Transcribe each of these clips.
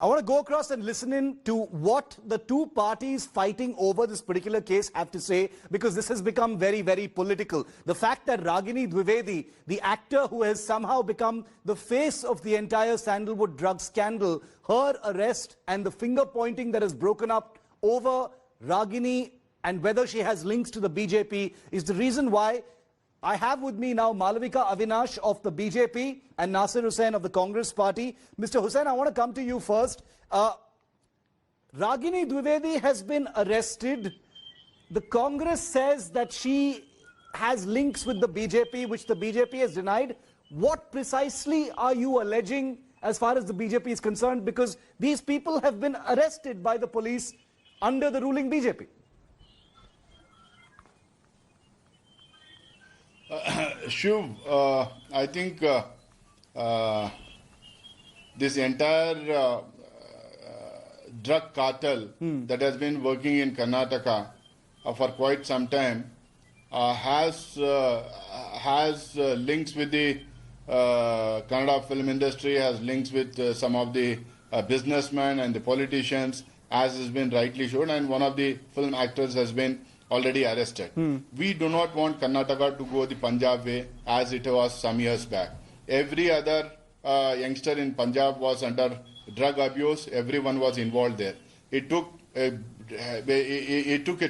I want to go across and listen in to what the two parties fighting over this particular case have to say, because this has become very, very political. The fact that Ragini Dwivedi, the actor who has somehow become the face of the entire Sandalwood drug scandal, her arrest and the finger pointing that has broken up over Ragini and whether she has links to the BJP is the reason why I have with me now Malavika Avinash of the BJP and Nasir Hussain of the Congress Party. Mr. Hussain, I want to come to you first. Ragini Dwivedi has been arrested. The Congress says that she has links with the BJP, which the BJP has denied. What precisely are you alleging as far as the BJP is concerned? Because these people have been arrested by the police under the ruling BJP. Shiv, I think this entire drug cartel that has been working in Karnataka for quite some time has links with the Kannada film industry, has links with some of the businessmen and the politicians, as has been rightly shown, and one of the film actors has been already arrested. We do not want Karnataka to go the Punjab way as it was some years back. Every other youngster in Punjab was under drug abuse. Everyone was involved there. It took a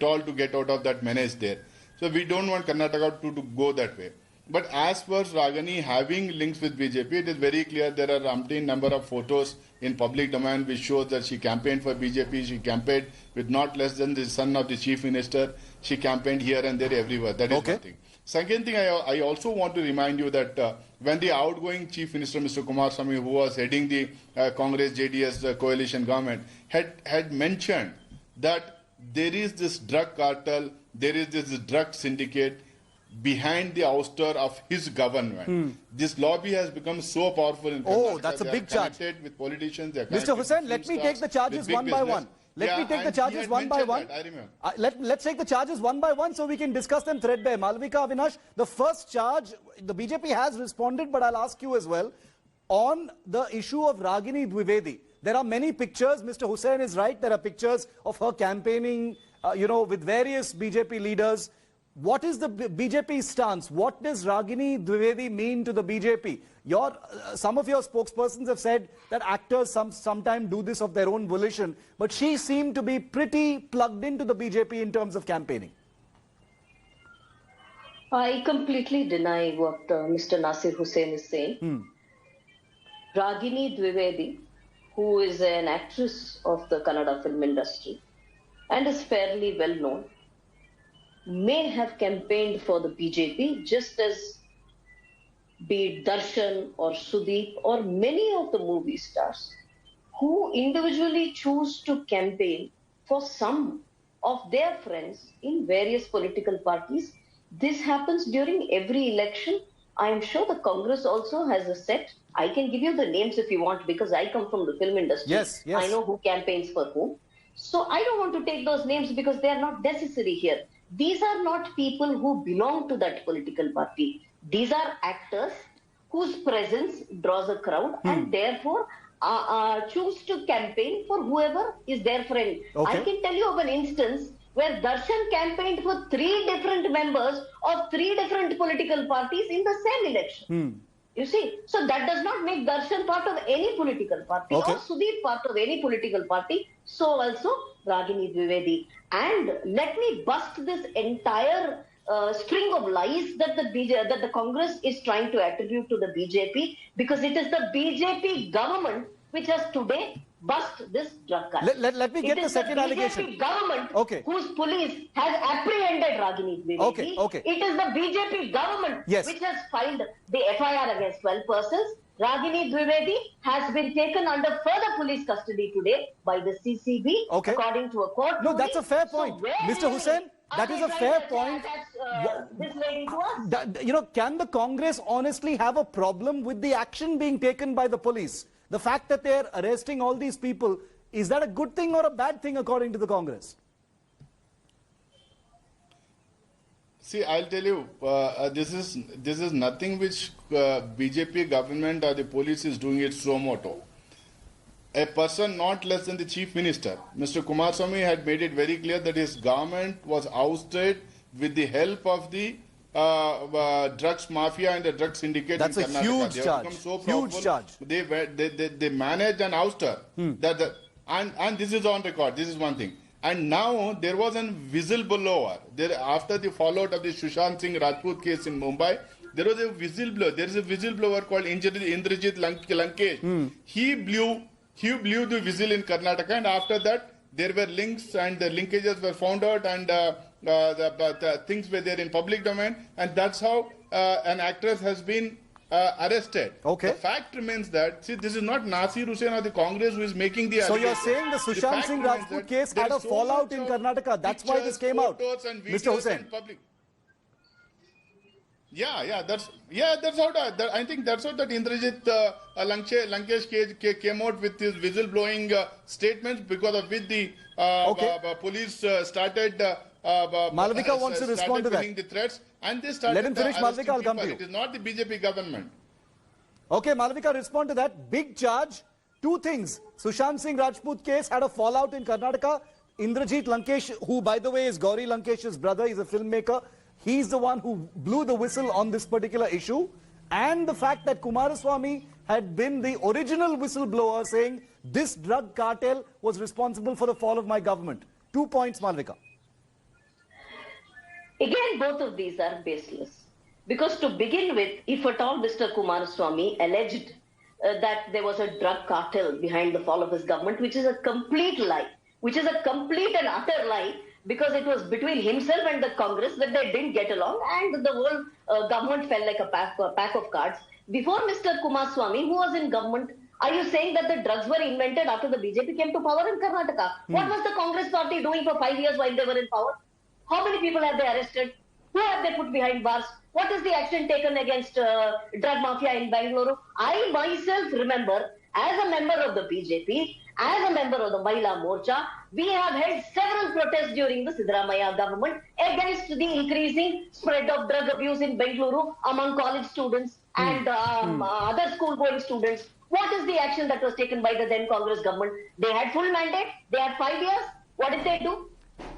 toll to get out of that menace there. So we don't want Karnataka to go that way. But as for Ragini having links with BJP, it is very clear. There are umpteen number of photos in public domain which shows that she campaigned for BJP. She campaigned with not less than the son of the chief minister. She campaigned here and there everywhere. That is one thing. Second thing, I also want to remind you that when the outgoing chief minister, Mr. Kumaraswamy, who was heading the Congress JDS coalition government, had mentioned that there is this drug cartel, there is this drug syndicate behind the ouster of his government. This lobby has become so powerful in Karnataka. That's a big charge. With politicians, Mr. Hussain, let me take the charges one by one. Let me take the charges one by one. I remember. Let's take the charges one by one so we can discuss them threadbare. Malavika Avinash, the first charge, the BJP has responded, but I'll ask you as well. On the issue of Ragini Dwivedi, there are many pictures. Mr. Hussain is right. There are pictures of her campaigning, with various BJP leaders. What is the BJP stance? What does Ragini Dwivedi mean to the BJP? Some of your spokespersons have said that actors sometimes do this of their own volition, but she seemed to be pretty plugged into the BJP in terms of campaigning. I completely deny what Mr. Nasir Hussain is saying. Ragini Dwivedi, who is an actress of the Kannada film industry and is fairly well known, may have campaigned for the BJP just as be it Darshan or Sudeep or many of the movie stars who individually choose to campaign for some of their friends in various political parties. This happens during every election. I am sure the Congress also has a set. I can give you the names if you want, because I come from the film industry. Yes. I know who campaigns for whom. So I don't want to take those names because they are not necessary here. These are not people who belong to that political party. These are actors whose presence draws a crowd and therefore choose to campaign for whoever is their friend. I can tell you of an instance where Darshan campaigned for 3 different members of 3 different political parties in the same election. You see, so that does not make Darshan part of any political party or Sudeep part of any political party. So also Ragini Dwivedi. And let me bust this entire string of lies that the Congress is trying to attribute to the BJP, because it is the BJP government which has today bust this drug cartel. Let me get the second allegation. It is the BJP government whose police has apprehended Ragini Dwivedi. It is the BJP government which has filed the FIR against 12 persons. Ragini Dwivedi has been taken under further police custody today by the CCB, according to a court. No, that's a fair point. So Mr. Hussain, that is a fair point. This lady to us. Can the Congress honestly have a problem with the action being taken by the police? The fact that they are arresting all these people, is that a good thing or a bad thing according to the Congress? See, I'll tell you, this is nothing which BJP government or the police is doing it suo moto. a person not less than the chief minister, Mr. Kumaraswamy, had made it very clear that his government was ousted with the help of the drugs mafia and the drug syndicate. That's in a Karnataka. huge They have charge. become so Huge powerful. charge. They managed an ouster. And this is on record. This is one thing. And now there was a whistleblower. After the fallout of the Sushant Singh Rajput case in Mumbai, there was a whistleblower. There is a whistleblower called Indrajit Lankesh. He blew the whistle in Karnataka, and after that there were links and the linkages were found out, and the things were there in public domain, and that's how an actress has been arrested. Okay. The fact remains that, see, this is not Nasir Hussain or the Congress who is making the So you're allegation. saying the Sushant fact Singh remains Rajput that case there had a is so fallout much in of Karnataka. That's why this pictures, came out. photos and Mr. videos Hussain. and public. That's how I think that's how that Indrajit Lankesh came out with his whistleblowing statements, because of which the police started. Malavika wants to respond to that. The threats, and they started. Let him finish, arresting Malavika. I'll come to people. you. It is not the BJP government. Okay, Malavika, respond to that. Big charge. Two things. Sushant Singh Rajput case had a fallout in Karnataka. Indrajit Lankesh, who by the way is Gauri Lankesh's brother, he's a filmmaker. He's the one who blew the whistle on this particular issue. And the fact that Kumaraswamy had been the original whistleblower saying this drug cartel was responsible for the fall of my government. 2 points, Malavika. Again, both of these are baseless. Because to begin with, if at all Mr. Kumaraswamy alleged that there was a drug cartel behind the fall of his government, which is a complete lie, which is a complete and utter lie, because it was between himself and the Congress that they didn't get along, and the whole government fell like a pack of cards. Before Mr. Kumaraswamy, who was in government, are you saying that the drugs were invented after the BJP came to power in Karnataka? What was the Congress party doing for 5 years while they were in power? How many people have they arrested? Who have they put behind bars? What is the action taken against drug mafia in Bangalore? I myself remember, as a member of the BJP, as a member of the Mahila Morcha, we have held several protests during the Siddaramaiah government against the increasing spread of drug abuse in Bengaluru among college students and other school-going students. What is the action that was taken by the then Congress government? They had full mandate. They had 5 years. What did they do?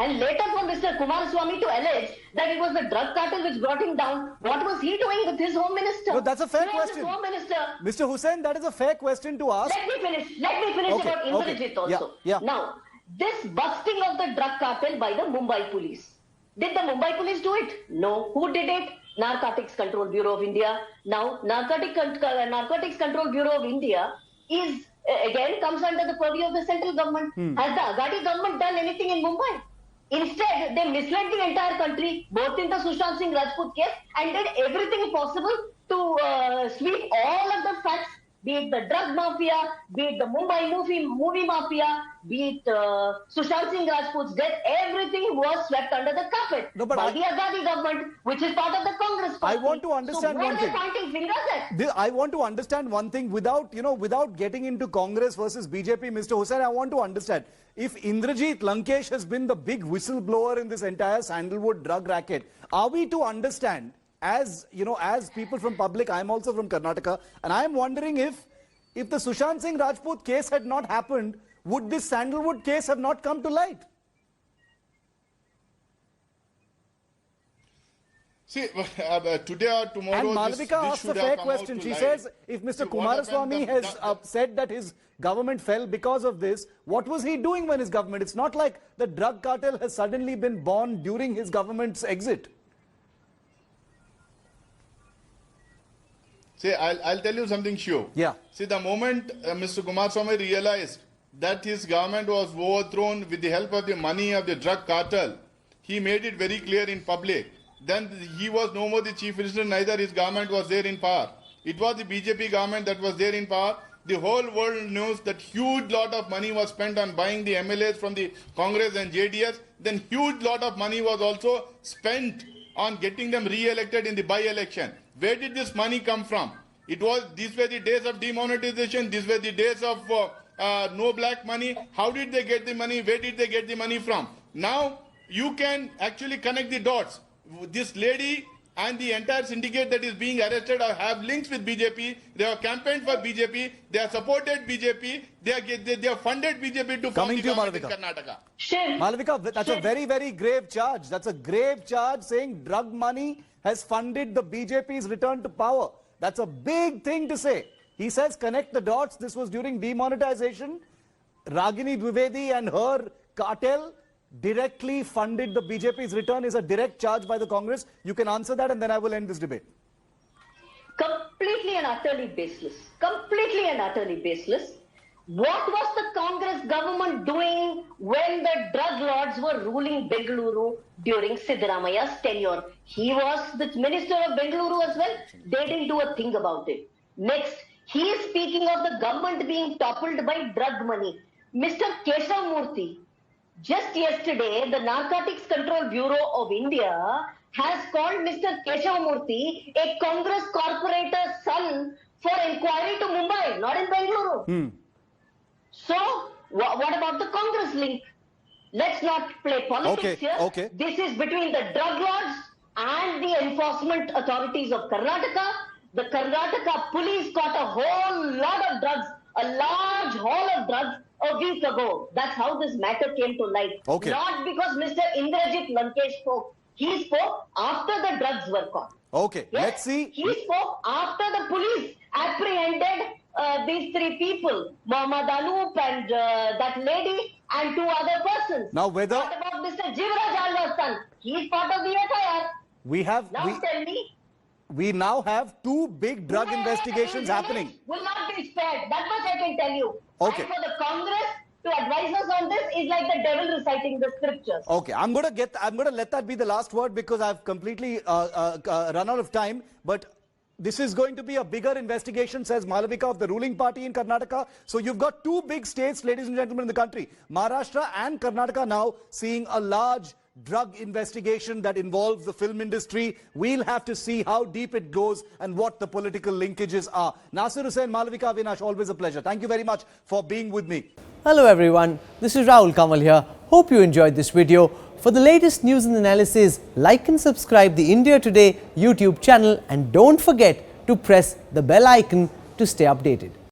And later for Mr. Kumaraswamy to allege that it was the drug cartel which brought him down, what was he doing with his home minister? No, that's a fair He was question. his home minister. Mr. Hussain, that is a fair question to ask. Let me finish Okay, about Indrajit okay. also. Yeah. Now, this busting of the drug cartel by the Mumbai police. Did the Mumbai police do it? No. Who did it? Narcotics Control Bureau of India. Now, Narcotics Control Bureau of India is, again, comes under the purview of the central government. Has the Aghadi government done anything in Mumbai? Instead, they misled the entire country, both in the Sushant Singh Rajput case, and did everything possible to sweep all of the facts, be it the drug mafia, be it the Mumbai movie mafia, be it Sushant Singh Rajput's death, everything was swept under the carpet by the Aghadi government, which is part of the Congress party. I want to understand one thing. So what are they pointing fingers at? I want to understand one thing without getting into Congress versus BJP, Mr. Hussain. I want to understand. If Indrajit Lankesh has been the big whistleblower in this entire sandalwood drug racket, are we to understand, as people from public, I'm also from Karnataka, and I'm wondering if the Sushant Singh Rajput case had not happened, would this sandalwood case have not come to light? See, today or tomorrow, And Malavika this asks a should fair have come out question. to She light. says, if Mr. See, what Kumaraswamy happened, has said that his government fell because of this, what was he doing when his government? It's not like the drug cartel has suddenly been born during his government's exit. See, I'll tell you something, Shiv. Yeah. See, the moment Mr. Kumaraswamy realized that his government was overthrown with the help of the money of the drug cartel, he made it very clear in public. Then he was no more the chief minister, neither his government was there in power. It was the BJP government that was there in power. The whole world knows that huge lot of money was spent on buying the MLAs from the Congress and JDS. Then huge lot of money was also spent on getting them re-elected in the by-election. Where did this money come from? These were the days of demonetization. These were the days of no black money. How did they get the money? Where did they get the money from? Now you can actually connect the dots. This lady and the entire syndicate that is being arrested have links with BJP. They have campaigned for BJP. They have supported BJP. They have funded BJP to form Coming the to you, government in Malavika. Karnataka. Shiv, Malavika, that's a very, very grave charge. That's a grave charge saying drug money has funded the BJP's return to power. That's a big thing to say. He says connect the dots. This was during demonetization. Ragini Dwivedi and her cartel directly funded the BJP's return is a direct charge by the Congress. You can answer that and then I will end this debate. completely and utterly baseless. Completely and utterly baseless. What was the Congress government doing when the drug lords were ruling Bengaluru during Siddaramaia's tenure? He was the minister of Bengaluru as well. They didn't do a thing about it. Next, he is speaking of the government being toppled by drug money. Mr. Keshav Murthy, just yesterday, the Narcotics Control Bureau of India has called Mr. Keshav Murthy a Congress corporator's son for inquiry to Mumbai, not in Bengaluru. So, what about the Congress link? Let's not play politics here. Okay. This is between the drug lords and the enforcement authorities of Karnataka. The Karnataka police caught a whole lot of drugs, a large haul of drugs a week ago. That's how this matter came to light. Okay. Not because Mr. Indrajit Lankesh spoke. He spoke after the drugs were caught. Okay, Yes? let's see. He spoke after the police apprehended these three people, Mohammad Anoop and that lady and two other persons. Now whether What about Mr. Jivraj Alva's son? He is part of the FIR. we have Now tell me. we now have two big drug who investigations happening. Will not be spared. That much I can tell you. Okay. And for the Congress to advise us on this is like the devil reciting the scriptures. Okay, I'm gonna let that be the last word because I've completely run out of time. But this is going to be a bigger investigation, says Malavika, of the ruling party in Karnataka. So you've got two big states, ladies and gentlemen, in the country, Maharashtra and Karnataka, now seeing a large drug investigation that involves the film industry. We'll have to see how deep it goes and what the political linkages are. Nasir Hussain, Malavika Avinash, always a pleasure. Thank you very much for being with me. Hello everyone, this is Rahul Kamal here. Hope you enjoyed this video. For the latest news and analysis, like and subscribe the India Today YouTube channel and don't forget to press the bell icon to stay updated.